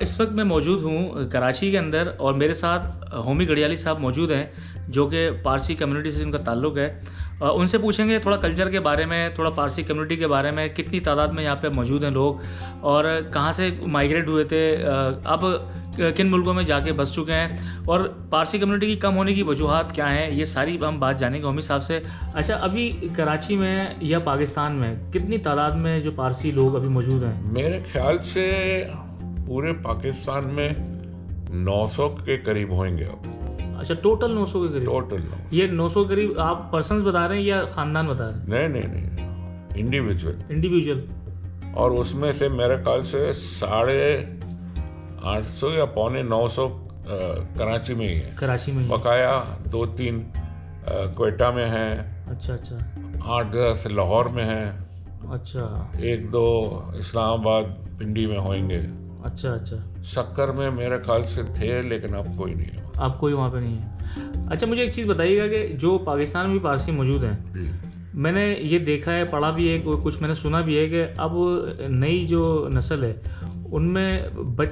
इस वक्त मैं मौजूद हूँ कराची के अंदर और मेरे साथ होमी गढ़ियाली साहब मौजूद हैं जो कि पारसी कम्युनिटी से उनका ताल्लुक़ है। उनसे पूछेंगे थोड़ा कल्चर के बारे में, थोड़ा पारसी कम्युनिटी के बारे में, कितनी तादाद में यहाँ पे मौजूद हैं लोग और कहाँ से माइग्रेट हुए थे, अब किन मुल्कों में जाके बस चुके हैं और पारसी कम्युनिटी की कम होने की वजूहात क्या हैं, ये सारी हम बात जानेंगे होमी साहब से। अच्छा, अभी कराची में या पाकिस्तान में कितनी तादाद में जो पारसी लोग अभी मौजूद हैं? मेरे ख्याल से पूरे पाकिस्तान में 900 के करीब होंगे अब। अच्छा, टोटल 900 के करीब? टोटल ये 900 के करीब आप पर्सन्स बता रहे हैं या ख़ानदान बता रहे हैं? नहीं, इंडिविजुअल। और उसमें से मेरे ख्याल से 850 या 950 कराची में ही है। कराची में ही? बकाया 2-3 क्वेटा में हैं। अच्छा। 8-10 लाहौर में हैं। अच्छा। 1-2 इस्लामाबाद पिंडी में होंगे। अच्छा। शक्कर में मेरे ख्याल से थे, लेकिन अब कोई नहीं है। अब कोई वहाँ पे नहीं है। अच्छा, मुझे एक चीज़ बताइएगा कि जो पाकिस्तान में भी पारसी मौजूद हैं, मैंने ये देखा है, पढ़ा भी है, कुछ मैंने सुना भी है कि अब नई जो नस्ल है उनमें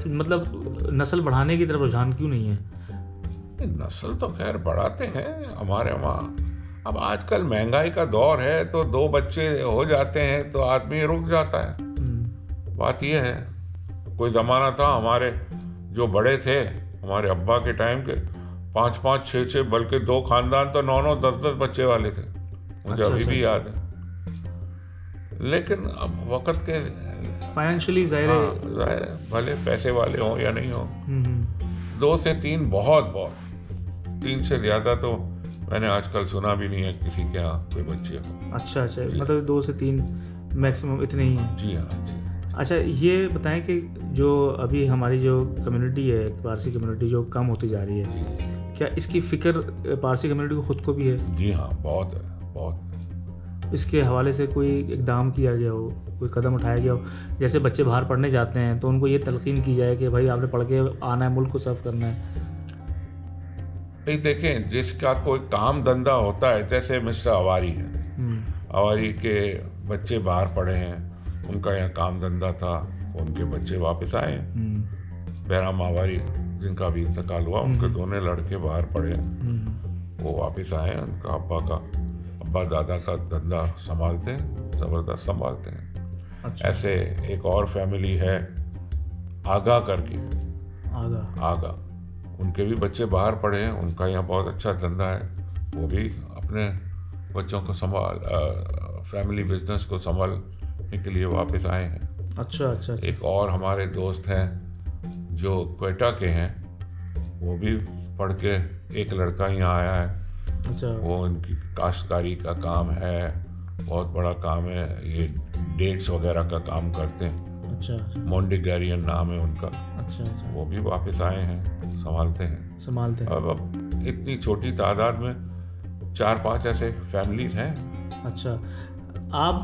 मतलब नस्ल बढ़ाने की तरफ रुझान क्यों नहीं है? नस्ल तो खैर बढ़ाते हैं हमारे वहाँ। अब आजकल महंगाई का दौर है तो 2 बच्चे हो जाते हैं तो आदमी रुक जाता है। बात यह है, कोई ज़माना था हमारे जो बड़े थे, हमारे अब्बा के टाइम के, 5-5, 6-6 बल्कि 2 खानदान तो 9-9, 10-10 बच्चे वाले थे। मुझे अभी भी याद है। लेकिन अब वक्त के फाइनेंशियली जाहिर है, भले पैसे वाले हों या नहीं हों, 2 से 3 बहुत 3 से ज़्यादा तो मैंने आजकल सुना भी नहीं है किसी के यहाँ कोई बच्चे हो। अच्छा, मतलब 2 से 3 मैक्सिमम इतने ही हैं? जी हाँ। अच्छा, ये बताएं कि जो अभी हमारी जो कम्युनिटी है, पारसी कम्युनिटी जो कम होती जा रही है, क्या इसकी फ़िक्र पारसी कम्युनिटी को ख़ुद को भी है? जी हाँ, बहुत है। इसके हवाले से कोई इक़दाम किया गया हो, कोई कदम उठाया गया हो? जैसे बच्चे बाहर पढ़ने जाते हैं तो उनको ये तलक़ीन की जाए कि भाई आपने पढ़ के आना है, मुल्क को सर्व करना है। नहीं, देखें, जिसका कोई काम धंधा होता है, जैसे मिस्टर अवारी है, अवारी के बच्चे बाहर पढ़े हैं, उनका यहाँ काम धंधा था, उनके बच्चे वापस आए। बहराम अवारी जिनका भी इंतकाल हुआ, उनके दोनों लड़के बाहर पढ़े, वो वापस आए। उनका अब्बा दादा का धंधा संभालते हैं, ज़बरदस्त संभालते हैं। अच्छा। ऐसे एक और फैमिली है आगा करके, आगा, उनके भी बच्चे बाहर पढ़े हैं, उनका यहाँ बहुत अच्छा धंधा है। वो भी अपने बच्चों को फैमिली बिजनेस को संभालने के लिए वापस आए हैं। अच्छा। एक और हमारे दोस्त हैं जो क्वेटा के हैं, वो भी पढ़ के, एक लड़का यहाँ आया है। अच्छा। वो उनकी काश्तकारी का काम है, बहुत बड़ा काम है, ये डेट्स वगैरह का काम करते हैं। अच्छा। मोंडिगेरियन नाम है उनका। अच्छा। वो भी वापस आए हैं, संभालते हैं। अब इतनी छोटी तादाद में 4-5 ऐसे फैमिलीज हैं। अच्छा, आप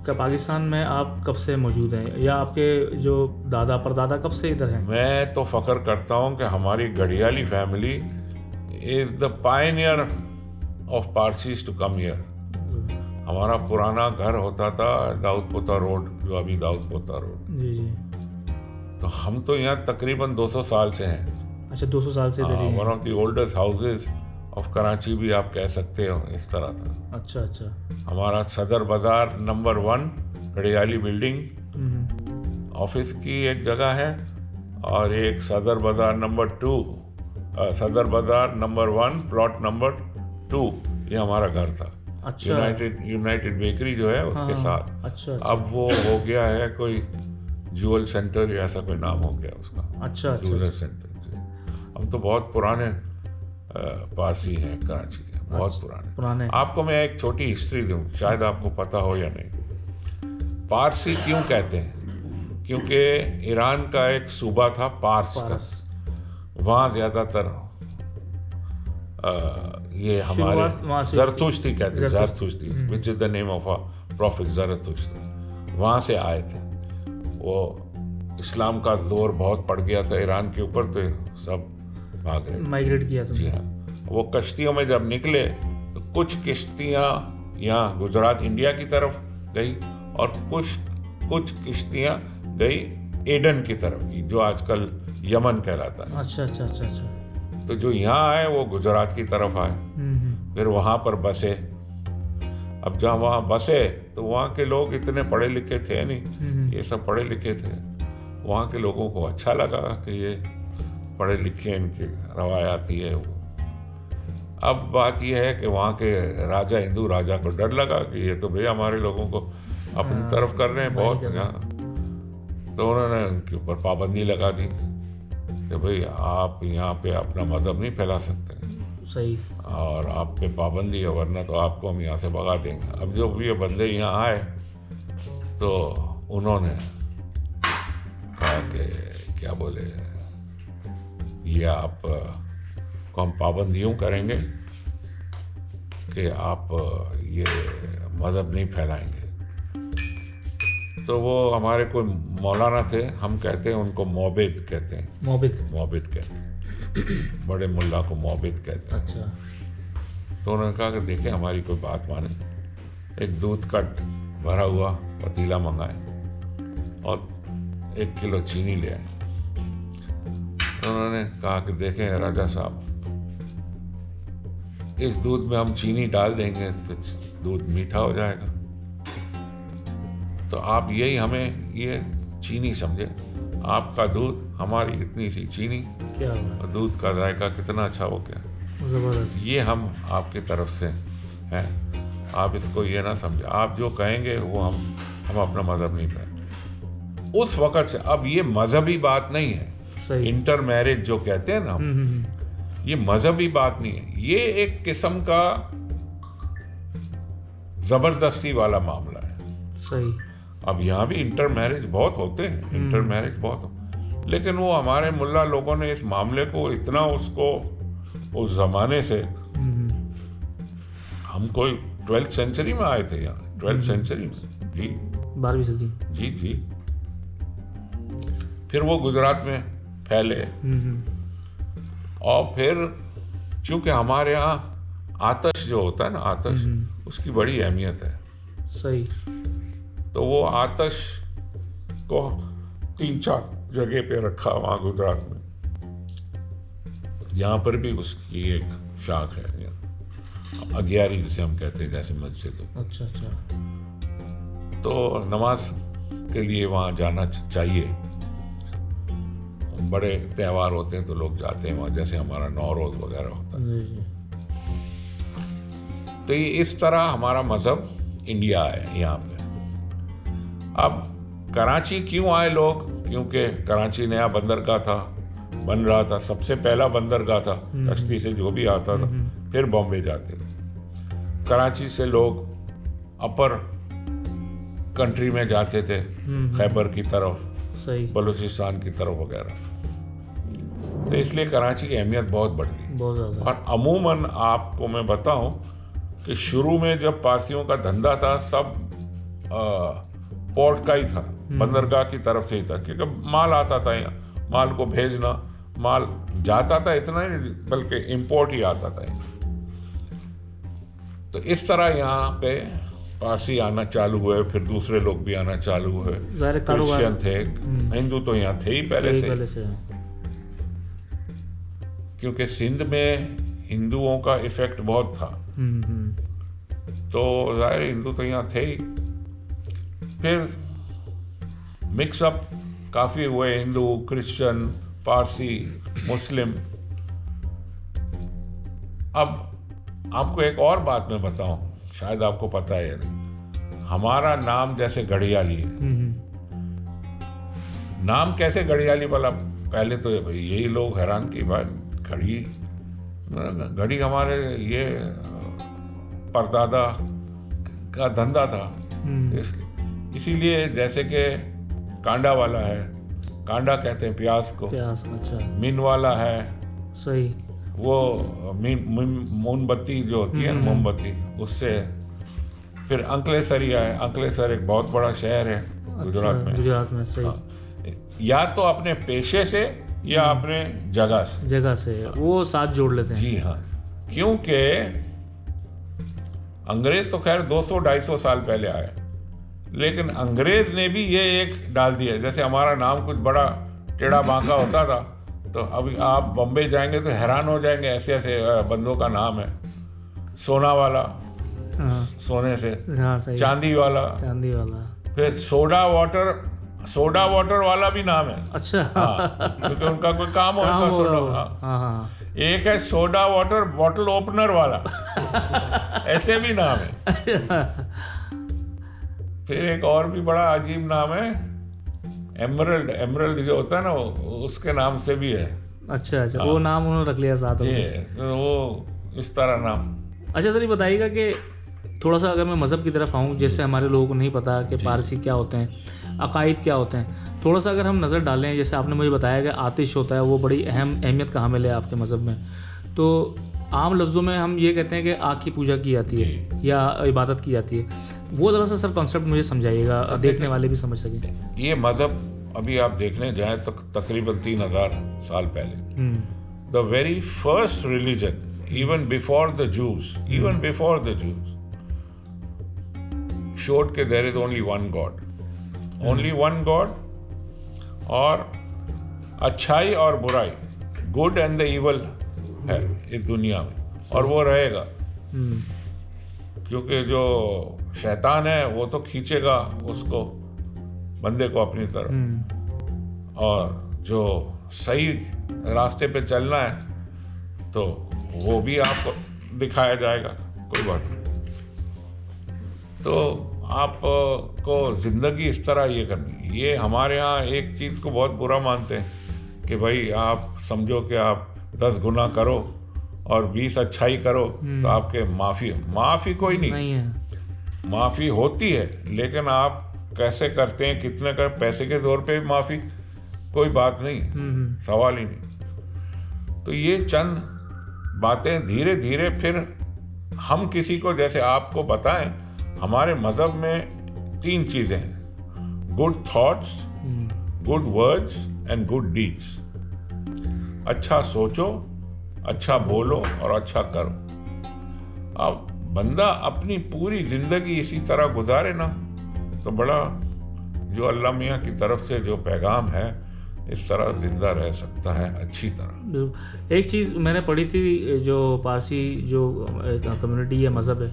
पाकिस्तान में आप कब से मौजूद हैं, या आपके जो दादा परदादा कब से इधर हैं? मैं तो फ़ख्र करता हूँ कि हमारी Garhiali family is the pioneer of Parsis to come here. हमारा पुराना घर होता था दाऊदपोता रोड, जो अभी दाऊदपोता रोड। जी। तो हम तो यहाँ तकरीबन 200 साल से हैं। अच्छा, 200 साल से इधर ही हैं। One of the oldest houses of Karachi भी आप कह सकते हो, इस तरह था। अच्छा। हमारा सदर बाज़ार नंबर 1 गढ़ियाली बिल्डिंग, ऑफिस की एक जगह है, और एक सदर बाज़ार नंबर 2, सदर बाज़ार नंबर 1 प्लॉट नंबर 2, ये हमारा घर था। अच्छा। यूनाइटेड बेकरी जो है उसके साथ। अच्छा। अब वो हो गया है कोई ज्वेल सेंटर या ऐसा कोई नाम हो गया उसका। अच्छा। ज्वेलर सेंटर जी। हम तो बहुत पुराने पारसी हैं कराची के, बहुत पुराने। आपको मैं एक छोटी हिस्ट्री दूं, शायद आपको पता हो या नहीं। पारसी क्यों कहते हैं? क्योंकि ईरान का एक सूबा था पार्स का, वहाँ ज़्यादातर ये हमारे ज़रतुश्ती कहते हैं, Zartushti, which is the name of a prophet Zartushti, वहाँ से आए थे। वो इस्लाम का जोर बहुत पड़ गया था ईरान के ऊपर, तो सब भाग गए, माइग्रेट किया। जी हाँ। वो कश्तियों में जब निकले तो कुछ किश्तियाँ यहाँ गुजरात इंडिया की तरफ गई और कुछ किश्तियाँ गई एडन की तरफ की, जो आजकल यमन कहलाता है। अच्छा अच्छा अच्छा अच्छा। तो जो यहाँ आए वो गुजरात की तरफ आए, फिर वहाँ पर बसे। अब जहाँ वहाँ बसे तो वहाँ के लोग इतने पढ़े लिखे थे नहीं, ये सब पढ़े लिखे थे। वहाँ के लोगों को अच्छा लगा कि ये पढ़े लिखे, इनकी रवायाती है वो। अब बात यह है कि वहाँ के राजा, हिंदू राजा को डर लगा कि ये तो भैया हमारे लोगों को अपनी तरफ कर रहे हैं बहुत यहाँ। तो उन्होंने उनके ऊपर पाबंदी लगा दी कि भाई आप यहाँ पे अपना मजहब नहीं फैला सकते, सही, और आप पे पाबंदी है, वरना तो आपको हम यहाँ से भगा देंगे। अब जो ये बंदे यहाँ आए तो उन्होंने कहा कि क्या बोले, ये आप को हम पाबंद यूँ करेंगे कि आप ये मज़हब नहीं फैलाएंगे। तो वो हमारे कोई मौलाना थे, हम कहते हैं उनको मोबिद कहते हैं, मोबिद कहते हैं, बड़े मुल्ला को मोबिद कहते हैं। अच्छा। तो उन्होंने कहा कि देखें हमारी कोई बात माने, एक दूध का भरा हुआ पतीला मंगाए और 1 किलो चीनी ले आए। तो उन्होंने कहा कि देखें राजा साहब, इस दूध में हम चीनी डाल देंगे तो दूध मीठा हो जाएगा, तो आप यही हमें ये चीनी समझे, आपका दूध हमारी इतनी सी चीनी, क्या और दूध का जायका कितना अच्छा हो गया, जबरदस्त। ये हम आपकी तरफ से हैं, आप इसको ये ना समझे, आप जो कहेंगे वो हम अपना मज़हब नहीं करेंगे। उस वक़्त से अब ये मज़हबी बात नहीं है, सही। इंटर मैरिज जो कहते हैं ना हम, ये मज़हबी बात नहीं है, ये एक किस्म का ज़बरदस्ती वाला मामला है। सही। अब यहाँ भी इंटर मैरिज बहुत होते हैं, इंटर मैरिज बहुत, लेकिन वो हमारे मुल्ला लोगों ने इस मामले को इतना उसको उस ज़माने से, हम कोई 12th सेंचुरी में आए थे यहाँ, 12th सेंचुरी में, जी 12वीं सदी, जी। फिर वो गुजरात में फैले, और फिर चूँकि हमारे यहाँ आतश जो होता है ना, आतश, उसकी बड़ी अहमियत है। सही। तो वो आतश को 3-4 जगह पे रखा वहाँ गुजरात में। यहाँ पर भी उसकी एक शाख है, अग्यारी जिसे हम कहते हैं, जैसे मस्जिद। अच्छा अच्छा। तो नमाज के लिए वहाँ जाना चाहिए, बड़े त्यौहार होते हैं तो लोग जाते हैं वहाँ, जैसे हमारा नौरोज़ वगैरह होता है। तो ये इस तरह हमारा मज़हब इंडिया है यहाँ पे। अब कराची क्यों आए लोग, क्योंकि कराची नया बंदरगाह था, बन रहा था, सबसे पहला बंदरगाह था, कश्ती से जो भी आता था, फिर बॉम्बे जाते थे। कराची से लोग अपर कंट्री में जाते थे, खैबर की तरफ, सही, बलूचिस्तान की तरफ वगैरह। तो इसलिए कराची की अहमियत बहुत बढ़ गई, बहुत ज़्यादा। और अमूमन आपको मैं बताऊं कि शुरू में जब पारसियों का धंधा था, सब पोर्ट का ही था, बंदरगाह की तरफ से ही था, क्योंकि माल आता था यहाँ, माल को भेजना, माल जाता था, इतना ही बल्कि इंपोर्ट ही आता था। तो इस तरह यहाँ पे पारसी आना चालू हुए, फिर दूसरे लोग भी आना चालू हुए, क्रिश्चियन थे, हिंदू तो यहाँ थे ही पहले से। क्योंकि सिंध में हिंदुओं का इफेक्ट बहुत था, तो जाहिर हिंदू तो यहाँ थे ही। फिर मिक्सअप काफ़ी हुए, हिंदू, क्रिश्चियन, पारसी, मुस्लिम। अब आपको एक और बात मैं बताऊं, शायद आपको पता है, हमारा नाम जैसे घड़ियाली है। नाम कैसे घड़ियाली वाला, पहले तो यही लोग हैरान की बात, घड़ी हमारे ये परदादा का धंधा था, इसीलिए जैसे कि कांडा वाला है, कांडा कहते हैं प्याज को, अच्छा। मीन वाला है, सही, वो मोमबत्ती जो होती है, मोमबत्ती, उससे। फिर अंकलेसरी है, अंकलेसर एक बहुत बड़ा शहर है गुजरात में। सही। या तो अपने पेशे से या अपने जगह से वो साथ जोड़ लेते हैं। जी हाँ, क्योंकि अंग्रेज तो खैर 200-250 साल पहले आए, लेकिन अंग्रेज ने भी ये एक डाल दिया। जैसे हमारा नाम कुछ बड़ा टेढ़ा बांका होता था, तो अभी आप बम्बई जाएंगे तो हैरान हो जाएंगे, ऐसे ऐसे बंदों का नाम है। सोना वाला, हाँ सोने से, हाँ सही, चांदी वाला, चांदी वाला, फिर सोडा वाटर वाला भी नाम है। अच्छा हाँ, क्योंकि उनका कोई काम होता काम है होगा सोडा। वो। हाँ। हाँ हाँ एक है सोडा वाटर बॉटल ओपनर वाला, ऐसे भी नाम है। फिर एक और भी बड़ा अजीब नाम है, एमरल्ड जो होता है ना, उसके नाम से भी है। अच्छा अच्छा, हाँ। वो नाम उन्होंने रख लिया साथ जी, में। तो वो इस तरह नाम। अच्छा सर, ये बताइएगा कि थोड़ा सा अगर मैं मज़हब की तरफ आऊँ, जैसे हमारे लोगों को नहीं पता कि पारसी क्या होते हैं, अकायद क्या होते हैं, थोड़ा सा अगर हम नज़र डालें, जैसे आपने मुझे बताया कि आतिश होता है, वो बड़ी अहमियत का हामिल है आपके मज़हब में। तो आम लफ्ज़ों में हम ये कहते हैं कि आग की पूजा की जाती है या इबादत की जाती है, वो ज़रा सा सर कॉन्सेप्ट मुझे समझाइएगा, देखने वाले भी समझ सकें। ये मज़हब अभी आप देखने जाएं तो तकरीबन 3000 साल पहले, the very first religion, even before the Jews, showed that there is only one God, और अच्छाई और बुराई, गुड एंड द इवल है इस दुनिया में, और वो रहेगा। क्योंकि जो शैतान है वो तो खींचेगा उसको, बंदे को अपनी तरफ, और जो सही रास्ते पे चलना है तो वो भी आपको दिखाया जाएगा, कोई बात नहीं। तो आपको ज़िंदगी इस तरह ये करनी। ये हमारे यहाँ एक चीज़ को बहुत बुरा मानते हैं कि भाई आप समझो कि आप 10 गुना करो और 20 अच्छाई करो तो आपके माफ़ी कोई नहीं है। माफ़ी होती है, लेकिन आप कैसे करते हैं, कितने कर, पैसे के तौर पे माफ़ी कोई बात नहीं, सवाल ही नहीं। तो ये चंद बातें धीरे धीरे फिर हम किसी को, जैसे आपको बताएं, हमारे मज़हब में 3 चीज़ें हैं, good thoughts, good words and good deeds. अच्छा सोचो, अच्छा बोलो और अच्छा करो। अब बंदा अपनी पूरी ज़िंदगी इसी तरह गुजारे ना, तो बड़ा, जो अल्लाह मियाँ की तरफ से जो पैगाम है, इस तरह जिंदा रह सकता है अच्छी तरह। एक चीज़ मैंने पढ़ी थी, जो पारसी जो कम्युनिटी या मज़हब है,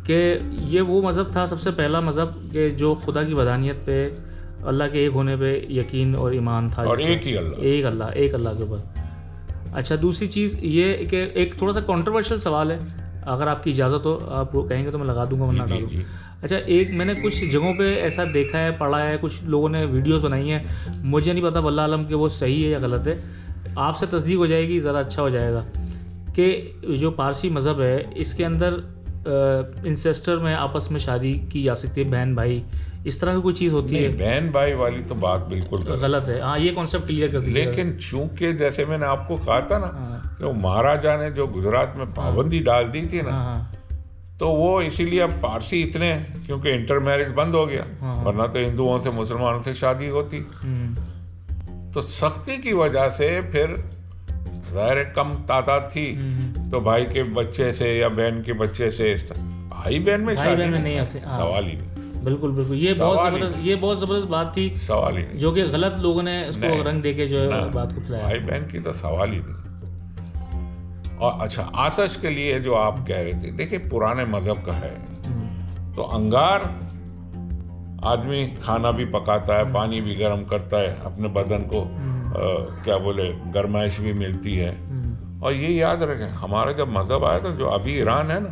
कि ये वो मज़हब था, सबसे पहला मज़हब कि जो खुदा की वदानियत पे, अल्लाह के एक होने पे यकीन और ईमान था, और एक अल्लाह के ऊपर। अच्छा, दूसरी चीज़ ये कि एक थोड़ा सा कंट्रोवर्शियल सवाल है, अगर आपकी इजाज़त हो, आप कहेंगे तो मैं लगा दूंगा, वरना हटा दूँ। अच्छा, एक मैंने कुछ जगहों पे ऐसा देखा है, पढ़ा है, कुछ लोगों ने वीडियोस बनाई हैं, मुझे नहीं पता वल्लाह आलम कि वो सही है या गलत है, आपसे तस्दीक हो जाएगी, ज़रा अच्छा हो जाएगा, कि जो पारसी मज़हब है इसके अंदर इंसेस्टर में आपस में शादी की जा सकती है, बहन भाई, इस तरह की कोई चीज़ होती है? बहन भाई वाली तो बात बिल्कुल गलत है। हाँ, ये कॉन्सेप्ट क्लियर कर दीजिए। लेकिन चूंकि जैसे मैंने आपको कहा था ना, तो महाराजा ने जो गुजरात में पाबंदी डाल दी थी ना, तो वो इसीलिए अब पारसी इतने, क्योंकि इंटर मैरिज बंद हो गया, वरना तो हिंदुओं से मुसलमानों से शादी होती। तो सख्ती की वजह से फिर ज़ाहिर कम तादाद थी, तो भाई के बच्चे से या बहन के बच्चे से, भाई बहन में शादी नहीं, सवाल ही नहीं। बिल्कुल, ये बहुत ज़बरदस्त बात थी, सवाल ही नहीं, जो कि गलत लोगों ने उसको रंग देके जो है बात को फैलाया। भाई बहन की तो सवाल ही नहीं। और अच्छा, आतिश के लिए जो आप कह रहे थे, देखिए पुराने मज़हब का है, तो अंगार आदमी खाना भी पकाता है, पानी भी गर्म करता है, अपने बदन को क्या बोले, गर्माइश भी मिलती है। और ये याद रखें, हमारा जब मज़हब आया था, जो अभी ईरान है ना,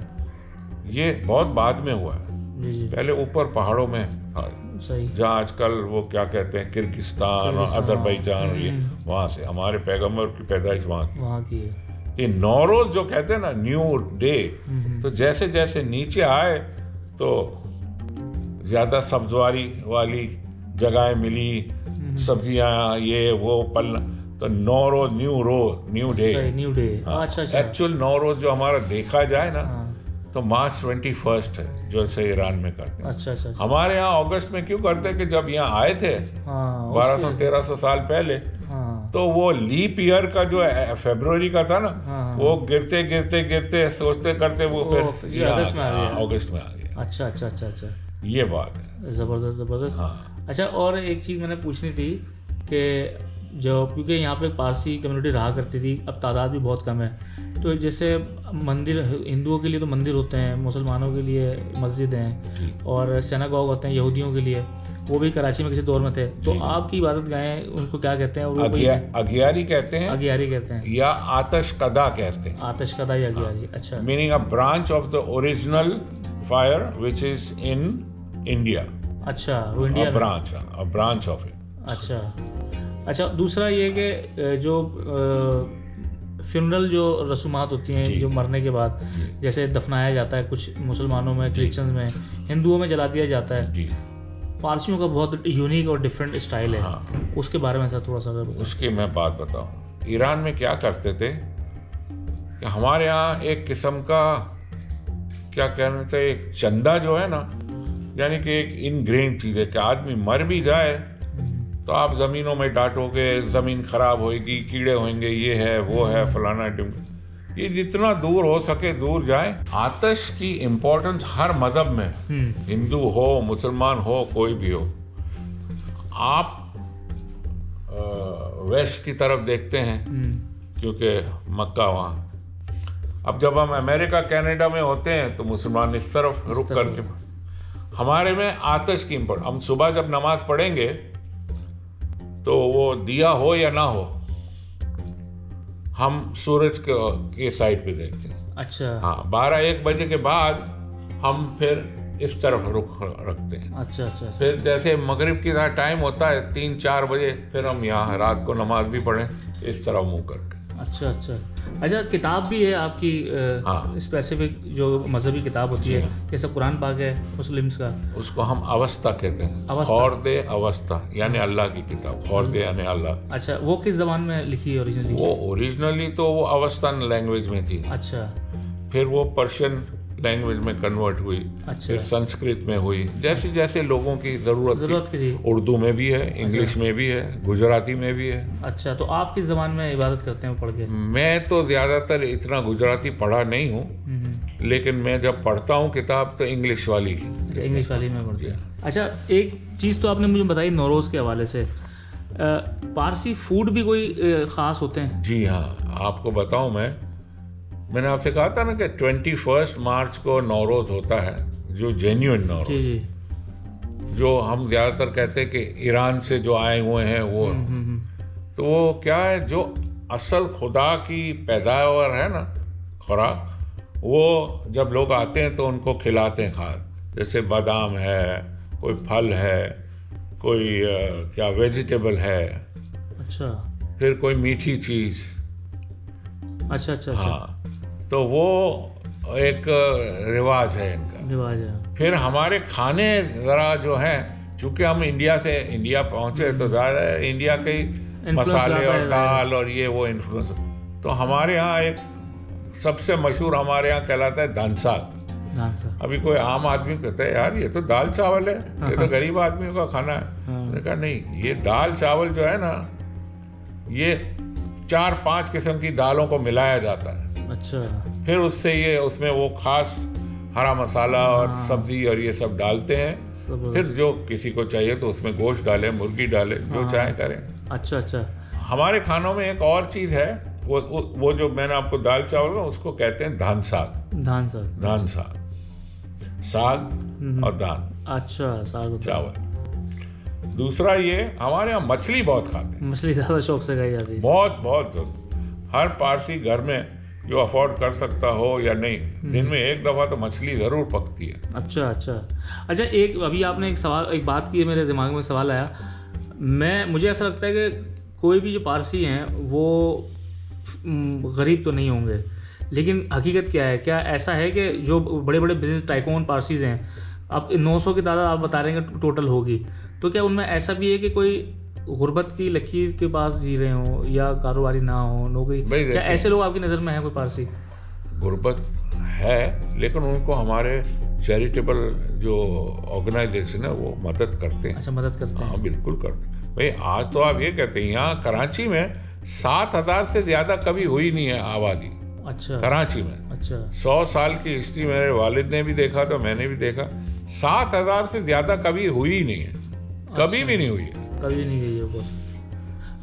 ये बहुत बाद में हुआ है, पहले ऊपर पहाड़ों में, जहाँ आजकल वो क्या कहते हैं, किर्गिस्तान और अजरबैजान, ये वहाँ से हमारे पैगम्बर की पैदाइश वहाँ की है। ये नौरोज जो कहते हैं ना, न्यू डे, तो जैसे जैसे नीचे आए तो ज़्यादा सब्जवारी वाली जगहें मिली, सब्जियाँ, ये वो पलना, तो नौरोज न्यू डे। अच्छा। एक्चुअल नौरोज जो हमारा देखा जाए ना, तो मार्च 21 है, जो से ईरान में करते हैं। अच्छा। हमारे यहाँ अगस्त में क्यों करते हैं कि जब यहाँ आए थे 1200-1300 साल पहले, तो वो लीप ईयर का जो फरवरी का था ना, वो गिरते सोचते करते वो फिर अगस्त में आ गया। अगस्त में आ गया। अच्छा। ये बात है। ज़बरदस्त ज़बरदस्त। हाँ अच्छा, और एक चीज़ मैंने पूछनी थी कि जो, क्योंकि यहाँ पे पारसी कम्युनिटी रहा करती थी, अब तादाद भी बहुत कम है, तो जैसे मंदिर, हिंदुओं के लिए तो मंदिर होते हैं, मुसलमानों के लिए मस्जिद हैं, जी और सिनागॉग होते हैं यहूदियों के लिए, वो भी कराची में किसी दौर में थे। तो जी। आपकी इबादत गाहें उनको क्या कहते हैं? और वो कोई अगियारी कहते हैं अगियारी कहते हैं, या आतश कदा कहते हैं, आतिश कदा या अगियारी। अच्छा meaning a branch of the original fire which is in India. अच्छा, वो इंडिया में। A branch of it. अच्छा अच्छा। दूसरा ये कि जो फ्यूनरल जो रसूमात होती हैं, जी। जो मरने के बाद जी जैसे दफनाया जाता है, कुछ मुसलमानों में, क्रिश्चियंस में, हिंदुओं में जला दिया जाता है, जी। पारसियों का बहुत यूनिक और डिफरेंट स्टाइल है। हाँ, उसके बारे में सर थोड़ा सा अगर उसकी मैं बात बताऊं। ईरान में क्या करते थे कि हमारे यहाँ एक किस्म का क्या कहते थे, एक चंदा जो है ना, यानी कि एक इनग्रेन चीज़ है कि आदमी मर भी जाए तो आप ज़मीनों में डांटोगे, ज़मीन खराब होएगी, कीड़े होंगे, ये है वो है फलाना ढिमका, ये जितना दूर हो सके दूर जाए। आतिश की इम्पोर्टेंस हर मज़हब में, हिंदू हो मुसलमान हो कोई भी हो। आप वेस्ट की तरफ देखते हैं क्योंकि मक्का वहाँ, अब जब हम अमेरिका कनाडा में होते हैं तो मुसलमान इस तरफ रुक करके, हमारे में आतिश की इम्पोर्टेंस। हम सुबह जब नमाज पढ़ेंगे तो वो दिया हो या ना हो, हम सूरज के साइड पे देखते हैं। अच्छा हाँ, 12-1 बजे के बाद हम फिर इस तरफ रुख रखते हैं। अच्छा अच्छा फिर जैसे मगरिब की तरह टाइम होता है 3-4 बजे, फिर हम यहाँ रात को नमाज भी पढ़ें इस तरफ मुंह करके। अच्छा अच्छा अच्छा। किताब भी है आपकी हाँ। स्पेसिफिक जो मजहबी किताब होती है, हाँ। जैसे कुरान पाक है मुस्लिम्स का, उसको हम अवस्था कहते हैं। अवस्था। खौर्दे अवस्था यानी अल्लाह की किताब, खौर्दे यानी अल्लाह। अच्छा, वो किस ज़बान में लिखी है ओरिजिनली? वो ओरिजिनली तो वो अवस्थान लैंग्वेज में थी, अच्छा फिर वो पर्शियन लैंग्वेज में कन्वर्ट हुई, अच्छा। फिर संस्कृत में हुई, जैसे जैसे लोगों की ज़रूरत की थी। उर्दू में भी है, इंग्लिश में भी है, गुजराती में भी है। अच्छा, तो आप किस ज़बान में इबादत करते हैं पढ़ के? मैं तो ज़्यादातर इतना गुजराती पढ़ा नहीं हूँ, लेकिन मैं जब पढ़ता हूँ किताब तो इंग्लिश वाली ही। इंग्लिश वाली में पढ़ते हैं। अच्छा, एक चीज़ तो आपने मुझे बताई नौरोज़ के हवाले से, पारसी फूड भी कोई ख़ास होते हैं? जी हाँ, आपको बताऊँ मैंने आपसे कहा था ना कि 21 मार्च को नौरोज़ होता है, जो जेन्युइन नौरोज़, जी जी, जो हम ज़्यादातर कहते हैं कि ईरान से जो आए हुए हैं वो, तो वो क्या है, जो असल खुदा की पैदावार है ना, खुराक, वो जब लोग आते हैं तो उनको खिलाते हैं खास, जैसे बादाम है, कोई फल है, कोई क्या वेजिटेबल है, अच्छा, फिर कोई मीठी चीज़। अच्छा अच्छा। हाँ, तो वो एक रिवाज है इनका, रिवाज है। फिर हमारे खाने ज़रा जो हैं, चूँकि हम इंडिया पहुँचे तो ज़्यादा इंडिया के मसाले और दाल और ये वो इन्फ्लुएंस, तो हमारे यहाँ एक सबसे मशहूर हमारे यहाँ कहलाता है दाल साग। अभी कोई आम आदमी कहता है यार ये तो दाल चावल है, ये तो गरीब आदमियों का खाना है। मैंने कहा नहीं, ये दाल चावल जो है ना, ये 4-5 किस्म की दालों को मिलाया जाता है। अच्छा, फिर उससे ये उसमें वो खास हरा मसाला और सब्जी और ये सब डालते हैं, फिर जो किसी को चाहिए तो उसमें गोश्त डाले, मुर्गी डाले, जो चाहे करें। अच्छा अच्छा। हमारे खानों में एक और चीज़ है, वो जो मैंने आपको दाल चावल ना, उसको कहते हैं धान साग। धान साग और दान। अच्छा, साग चावल। दूसरा ये हमारे यहाँ मछली बहुत खाते हैं, मछली ज़्यादा शौक से खाई जाती है। बहुत हर पारसी घर में जो अफोर्ड कर सकता हो या नहीं, दिन में एक दफ़ा तो मछली ज़रूर पकती है। अच्छा, एक अभी आपने एक बात की है, मेरे दिमाग में सवाल आया। मुझे ऐसा लगता है कि कोई भी जो पारसी हैं वो गरीब तो नहीं होंगे, लेकिन हकीकत क्या है? क्या ऐसा है कि जो बड़े बड़े बिजनेस टाइकून पारसीज हैं, अब 900 की तादाद आप बता रहे हैं कि टोटल होगी, तो क्या उनमें ऐसा भी है कि कोई गुर्बत की लकीर के पास जी रहे हो या कारोबारी ना हो, नौकरी, क्या ऐसे लोग आपकी नज़र में हैं कोई पारसी? गुर्बत है, लेकिन उनको हमारे चैरिटेबल जो ऑर्गेनाइजेशन है वो मदद करते हैं। अच्छा, मदद करते हैं। हाँ, बिल्कुल करते हैं भाई। आज तो आप ये कहते हैं यहाँ कराची में 7,000 से ज़्यादा कभी हुई नहीं है आबादी। अच्छा, कराची में। अच्छा, 100 साल की हिस्ट्री मेरे वालिद ने भी देखा तो मैंने भी देखा, 7,000 से ज़्यादा कभी हुई ही नहीं है, कभी भी नहीं हुई है। कभी नहीं गई है वो।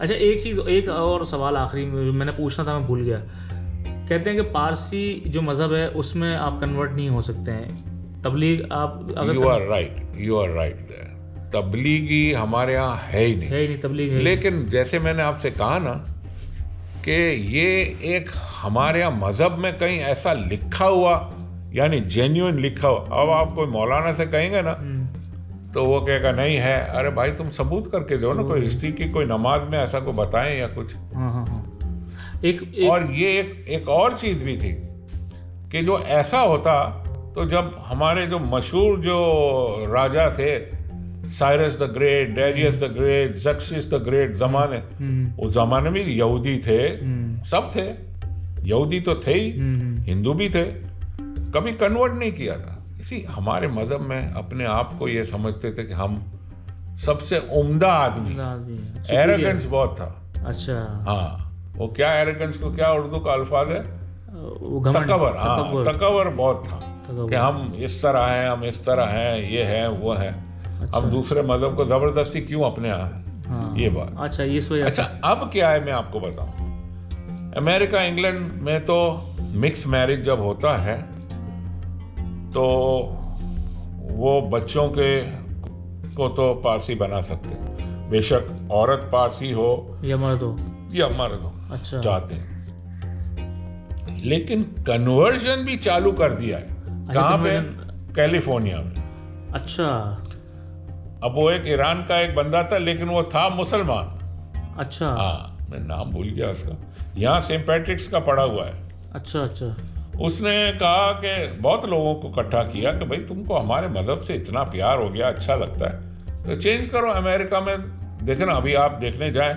अच्छा, एक चीज़, एक और सवाल आखिरी में मैंने पूछना था, मैं भूल गया। कहते हैं कि पारसी जो मज़हब है उसमें आप कन्वर्ट नहीं हो सकते हैं, तबलीग आप अगर यू आर राइट देयर। तबलीगी हमारे यहाँ है ही नहीं, है ही नहीं, तबलीग है ही लेकिन जैसे मैंने आपसे कहा ना कि ये एक हमारे यहाँ मज़हब में कहीं ऐसा लिखा हुआ, यानी जेन्युइन लिखा हुआ। अब आप कोई मौलाना से कहेंगे ना तो वो कहेगा नहीं है। अरे भाई तुम सबूत करके दो ना, कोई हिस्ट्री की, कोई नमाज में ऐसा कोई बताएं या कुछ। हाँ। एक और ये एक और चीज़ भी थी कि जो ऐसा होता तो जब हमारे जो मशहूर जो राजा थे, Cyrus the great, Darius the great, Xerxes the great ज़माने, उस ज़माने में यहूदी थे, सब थे, यहूदी तो थे ही, हिंदू भी थे, कभी कन्वर्ट नहीं किया था। इसी हमारे मज़हब में अपने आप को ये समझते थे कि हम सबसे उम्दा आदमी। एरोगेंस बहुत था। अच्छा, हाँ, वो क्या एरोगेंस को क्या उर्दू का अल्फाज है? तकबर। हाँ, तकबर बहुत था कि हम इस तरह हैं, हम इस तरह हैं, ये है वो है। अच्छा। हम दूसरे मज़हब को ज़बरदस्ती क्यों अपने यहाँ है? हाँ। ये बात। अच्छा, इस वजह। अच्छा, अब क्या है मैं आपको बताऊं। अमेरिका, इंग्लैंड में तो मिक्स मैरिज जब होता है तो वो बच्चों को तो पारसी बना सकते हैं, बेशक औरत पारसी हो या मर्द हो। अच्छा। चाहते हैं, लेकिन कन्वर्जन भी चालू कर दिया है। कहाँ पे? कैलिफोर्निया में। अच्छा। अब वो एक ईरान का एक बंदा था, लेकिन वो था मुसलमान। अच्छा। हाँ, मैं नाम भूल गया उसका, यहाँ सेंट पैट्रिक्स का पड़ा हुआ है। अच्छा। उसने कहा कि बहुत लोगों को इकट्ठा किया कि भाई तुमको हमारे मज़हब से इतना प्यार हो गया, अच्छा लगता है तो चेंज करो। अमेरिका में देखें ना, अभी आप देखने जाएं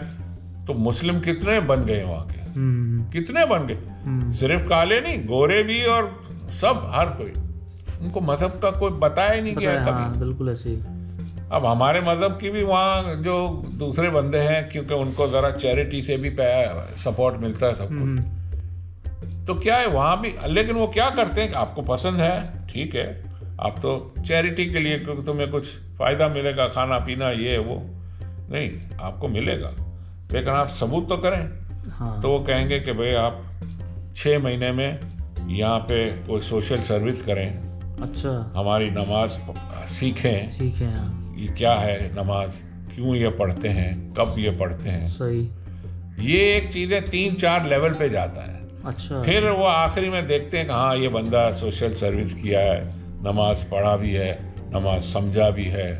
तो मुस्लिम कितने बन गए वहाँ के, कितने बन गए। सिर्फ काले नहीं, गोरे भी, और सब, हर कोई। उनको मज़हब का कोई बताया ही नहीं गया कभी। हाँ, बिल्कुल ऐसे ही। अब हमारे मज़हब की भी वहाँ जो दूसरे बंदे हैं, क्योंकि उनको ज़रा चैरिटी से भी सपोर्ट मिलता है सबको, तो क्या है वहाँ भी। लेकिन वो क्या करते हैं कि आपको पसंद है, ठीक है, आप तो चैरिटी के लिए, क्योंकि तुम्हें कुछ फ़ायदा मिलेगा, खाना पीना ये वो, नहीं आपको मिलेगा, लेकिन आप सबूत तो करें। हाँ। तो वो कहेंगे कि भाई आप 6 महीने में यहाँ पे कोई सोशल सर्विस करें। अच्छा। हमारी नमाज सीखें। हाँ। ये क्या है नमाज, क्यों ये पढ़ते हैं, कब ये पढ़ते हैं। सही। ये एक चीज़ें 3-4 लेवल पे जाता है। अच्छा। फिर वो आखिरी में देखते हैं कि हाँ ये बंदा सोशल सर्विस किया है, नमाज पढ़ा भी है, नमाज समझा भी है,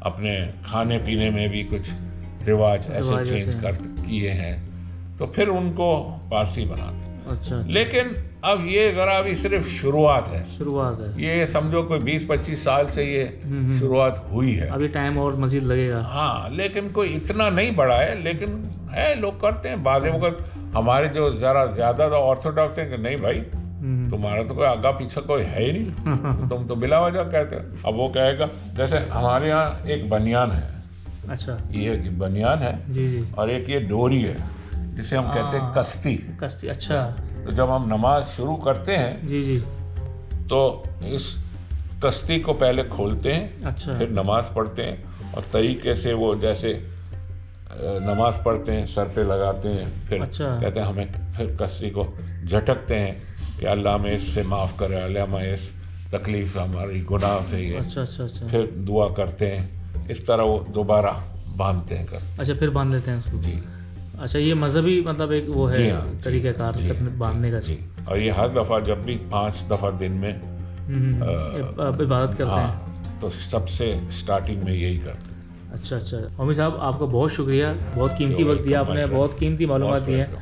अपने खाने पीने में भी कुछ रिवाज ऐसे चेंज कर किए हैं, तो फिर उनको पारसी बनाते हैं। अच्छा। लेकिन अब ये ज़रा अभी सिर्फ शुरुआत है। ये समझो कोई 20-25 साल से ये शुरुआत हुई है, अभी टाइम और मजीद लगेगा। हाँ, लेकिन कोई इतना नहीं बढ़ा है, लेकिन है, लोग करते हैं। बाद वक्त हमारे जो ज़रा ज़्यादा तो ऑर्थोडॉक्स हैं कि नहीं भाई तुम्हारा तो कोई आगा पीछे कोई है ही नहीं, तुम तो बिला वजह कहते हो। अब वो कहेगा, जैसे हमारे यहाँ एक बनियान है। अच्छा। ये बनियान है जी। और एक ये डोरी है जिसे हम कहते हैं कश्ती। अच्छा। तो जब हम नमाज शुरू करते हैं जी तो इस कश्ती को पहले खोलते हैं। अच्छा। फिर नमाज पढ़ते हैं, और तरीके से वो जैसे नमाज पढ़ते हैं सर पे लगाते हैं, फिर अच्छा। कहते हैं हमें, फिर कश्ती को झटकते हैं कि अल्लाह में इससे माफ़ करे, अल्लाह में इस तकलीफ हमारी गुनाह से ही है। अच्छा। फिर दुआ करते हैं, इस तरह वो दोबारा बांधते हैं कश्ती। अच्छा, फिर बांध लेते हैं उसको। जी। अच्छा, ये मजहबी मतलब एक वो है तरीक़ाकार बांधने का। जी। और ये हर दफ़ा जब भी 5 दफ़ा दिन में इबादत करते हैं, तो सबसे स्टार्टिंग में यही करते हैं। अच्छा। मौलवी साहब, आपका बहुत शुक्रिया, बहुत कीमती वक्त दिया आपने, बहुत कीमती मालूमात दी हैं।